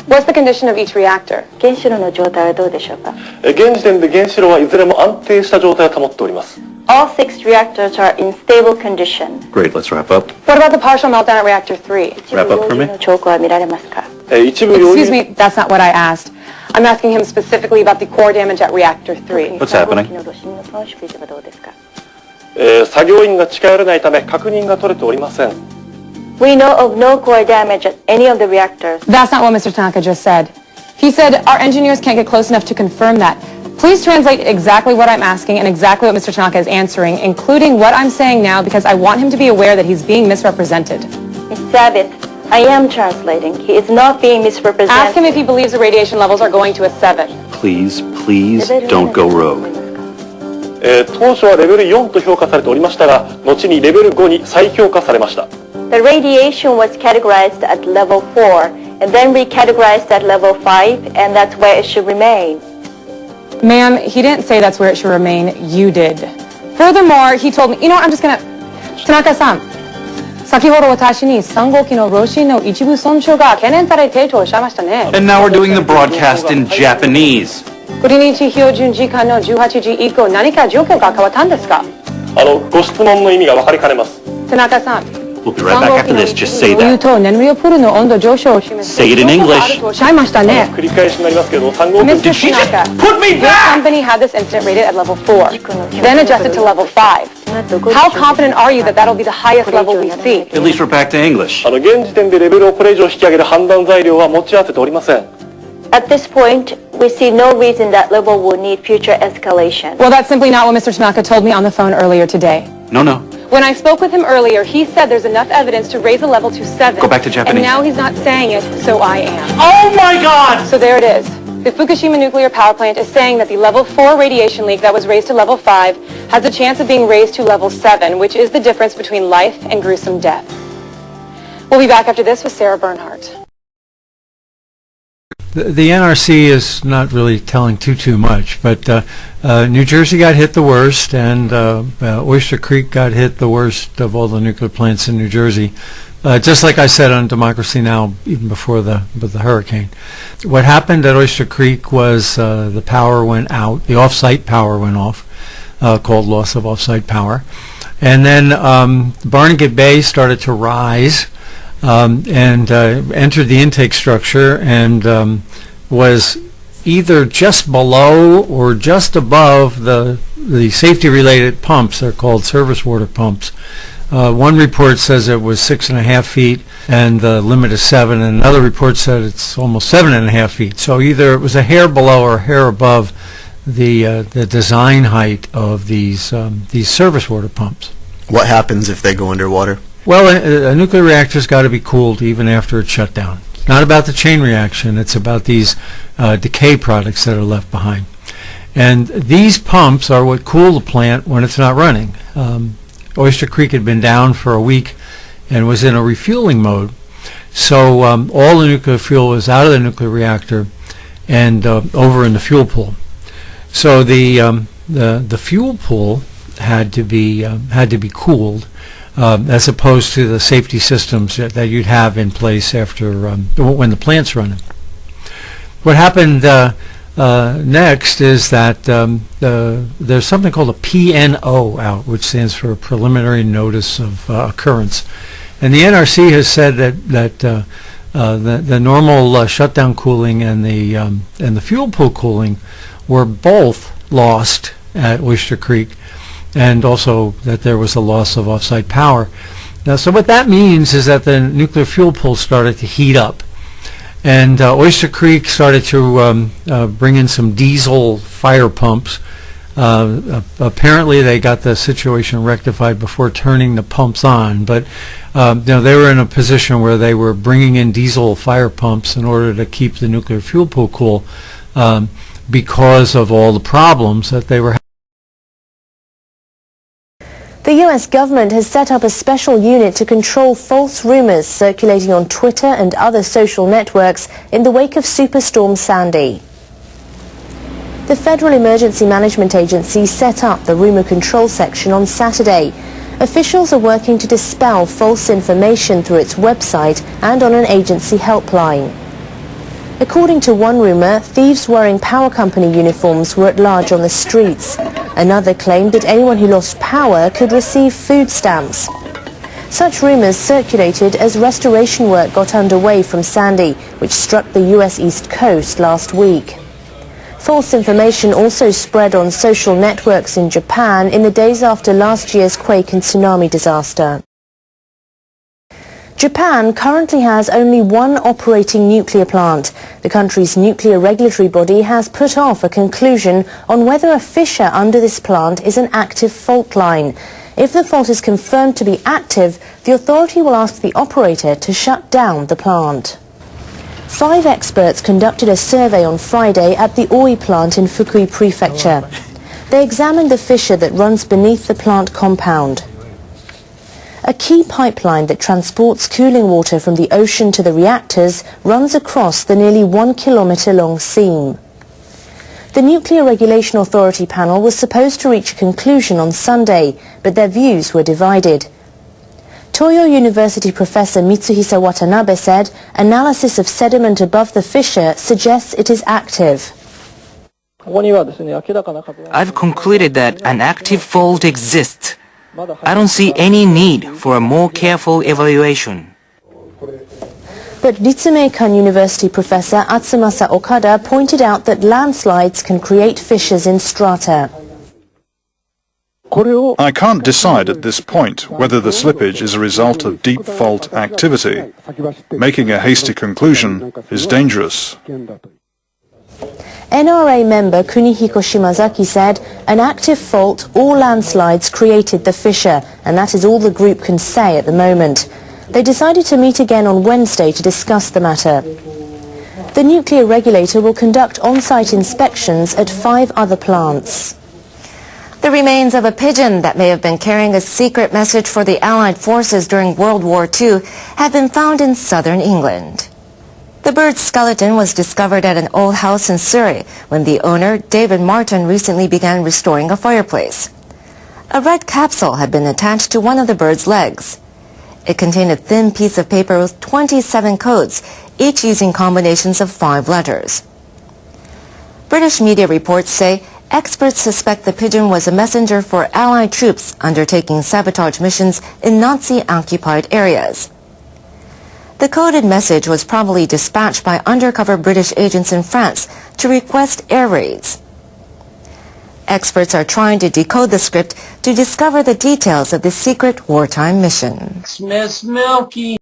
What's the condition of each reactor? 原子炉の状態はどうでしょうか？現時点で原子炉はいずれも安定した状態を保っております。All 6 reactors are in stable condition. Great, let's wrap up. What about the partial meltdown at reactor 3? Wrap up for me. 兆候は見られますか？ Excuse me, that's not what I asked. I'm asking him specifically about the core damage at reactor 3. What's happening? 作業員が近寄れないため確認が取れておりません。We know of no core damage at any of the reactors. That's not what Mr. Tanaka just said. He said our engineers can't get close enough to confirm that. Please translate exactly what I'm asking and exactly what Mr. Tanaka is answering, including what I'm saying now, because I want him to be aware that he's being misrepresented. Ms. Savith, I am translating. He is not being misrepresented. Ask him if he believes the radiation levels are going to a 7. Please don't go rogue. 当初はレベル4と評価されておりましたが、後にレベル5に再評価されました。The radiation was categorized at level 4 and then recategorized at level 5, and that's where it should remain. Ma'am, he didn't say that's where it should remain. You did. Furthermore, he told me, you know what, I'm just gonna... Tanaka-san, 先ほど私に3号機の炉心の一部損傷が懸念されているとおっしゃいましたね。And now we're doing the broadcast in Japanese. これに標準時間の18時以降何か状況が変わったんですか？ご質問の意味が分かりかねます。Tanaka-san. We'll be right back after this. Just say that. Say it in English. 繰り返しになりますけど、3号機 Did she just put me This back? company had this incident rated at level 4, then adjusted to level 5. How confident are you that that'll be the highest level we see? At least we're back to English. 現時点でレベルをこれ以上引き上げる判断材料は持ち合わせておりません。At this point, we see no reason that level will need future escalation. Well, that's simply not what Mr. Tanaka told me on the phone earlier today. No. When I spoke with him earlier, he said there's enough evidence to raise the level to 7. Go back to Japanese. And now he's not saying it, so I am. Oh my God! So there it is. The Fukushima nuclear power plant is saying that the level 4 radiation leak that was raised to level 5 has a chance of being raised to level 7, which is the difference between life and gruesome death. We'll be back after this with Sarah Bernhardt. The NRC is not really telling too much, but New Jersey got hit the worst, and Oyster Creek got hit the worst of all the nuclear plants in New Jersey. Just like I said on Democracy Now! Even before the hurricane. What happened at Oyster Creek was the power went out, the off-site power went off, called loss of off-site power. And then Barnegat Bay started to rise and entered the intake structure and was either just below or just above the safety-related pumps. They're called service water pumps. One report says it was 6.5 feet and the limit is 7, and another report said it's almost 7.5 feet. So either it was a hair below or a hair above the design height of these service water pumps. What happens if they go underwater? Well, a nuclear reactor's got to be cooled even after it's shut down. It's not about the chain reaction. It's about these decay products that are left behind. And these pumps are what cool the plant when it's not running. Oyster Creek had been down for a week and was in a refueling mode. So all the nuclear fuel was out of the nuclear reactor and over in the fuel pool. So the fuel pool had to be cooled. As opposed to the safety systems that you'd have in place after when the plant's running. What happened next is that there's something called a PNO out, which stands for Preliminary Notice of Occurrence, and the NRC has said that the normal shutdown cooling and the fuel pool cooling were both lost at Oyster Creek, and also that there was a loss of off-site power. Now, so what that means is that the nuclear fuel pool started to heat up, and Oyster Creek started to bring in some diesel fire pumps. Apparently, they got the situation rectified before turning the pumps on, but they were in a position where they were bringing in diesel fire pumps in order to keep the nuclear fuel pool cool because of all the problems that they were having. The U.S. government has set up a special unit to control false rumors circulating on Twitter and other social networks in the wake of Superstorm Sandy. The Federal Emergency Management Agency set up the rumor control section on Saturday. Officials are working to dispel false information through its website and on an agency helpline. According to one rumor, thieves wearing power company uniforms were at large on the streets. Another claimed that anyone who lost power could receive food stamps. Such rumors circulated as restoration work got underway from Sandy, which struck the U.S. East Coast last week. False information also spread on social networks in Japan in the days after last year's quake and tsunami disaster. Japan currently has only one operating nuclear plant. The country's nuclear regulatory body has put off a conclusion on whether a fissure under this plant is an active fault line. If the fault is confirmed to be active, the authority will ask the operator to shut down the plant. 5 experts conducted a survey on Friday at the Oi plant in Fukui Prefecture. They examined the fissure that runs beneath the plant compound. A key pipeline that transports cooling water from the ocean to the reactors runs across the nearly 1 kilometre long seam. The Nuclear Regulation Authority panel was supposed to reach a conclusion on Sunday, but their views were divided. Toyo University professor Mitsuhisa Watanabe said analysis of sediment above the fissure suggests it is active. I've concluded that an active fault exists. I don't see any need for a more careful evaluation. But Ritsumeikan University professor Atsumasa Okada pointed out that landslides can create fissures in strata. I can't decide at this point whether the slippage is a result of deep fault activity. Making a hasty conclusion is dangerous. NRA member Kunihiko Shimazaki said an active fault or landslides created the fissure, and that is all the group can say at the moment. They decided to meet again on Wednesday to discuss the matter. The nuclear regulator will conduct on-site inspections at 5 other plants. The remains of a pigeon that may have been carrying a secret message for the Allied forces during World War II have been found in southern England. The bird's skeleton was discovered at an old house in Surrey when the owner, David Martin, recently began restoring a fireplace. A red capsule had been attached to one of the bird's legs. It contained a thin piece of paper with 27 codes, each using combinations of 5 letters. British media reports say experts suspect the pigeon was a messenger for Allied troops undertaking sabotage missions in Nazi-occupied areas. The coded message was probably dispatched by undercover British agents in France to request air raids. Experts are trying to decode the script to discover the details of the secret wartime mission. MsMilky.